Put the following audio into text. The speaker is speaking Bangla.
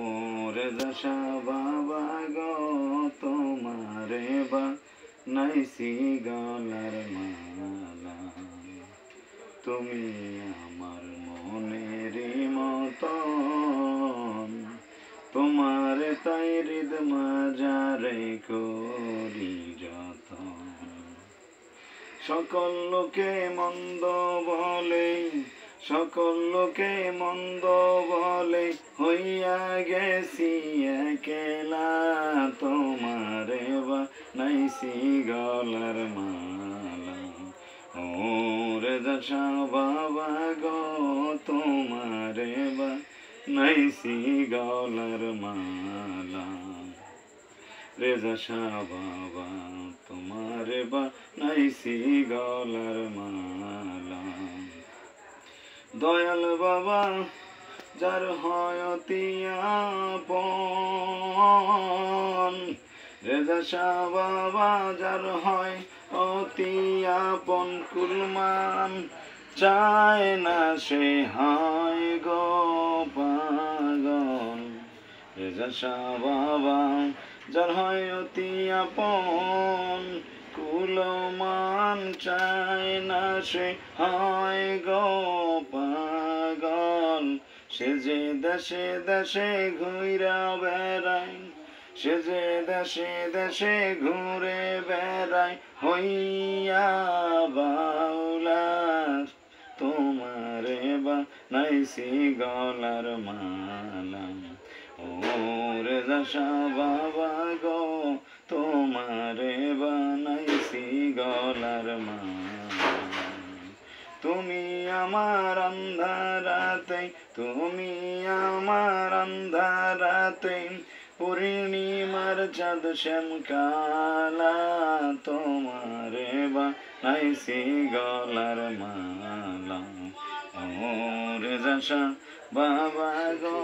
ওরে দশা বাবা গো তোমারে বা নাইসি গলার মালা, তুমি আমার মনেরই মতন, তোমার তাই হৃদ মাজারে করি যতন। সকল লোকে মন্দ বলে, সকল লোকে মন্দ বলে, হইয়া গেছি একলা, তোমারে বা নাইসি গলার মালা। ওরে দশা বাবা গো তোমারে বা নাইসি গলার মালা, রে দশা বাবা তোমারে বা নাইসি গলার মালা। দয়াল বাবা যার হয় অতি আপন, রে দশা বাবা যার হয় অতি আপন, কুলমান চায় না সে হয় গো পাগল। রে দশা বাবা যার হয় অতি আপন, কুলমান চায় না সে হয় গো পাগল। সে যে দেশে দেশে ঘুইরা বেড়ায়, সে যে দেশে দেশে ঘুরে বেড়ায়, হইয়া বাউলা, তোমারে বা নাইসি গলার মালা। ওরে দশা বাবা গো তোমারে বা নাইসি গলার মালা। তুমি আমার আন্ধারাতে, তুমি আমার আন্ধারাতে, পূর্ণিমার চাঁদ শ্যাম কালা, তোমারে বা নাইসি গলার মালা। ওরে দশা বাবা গো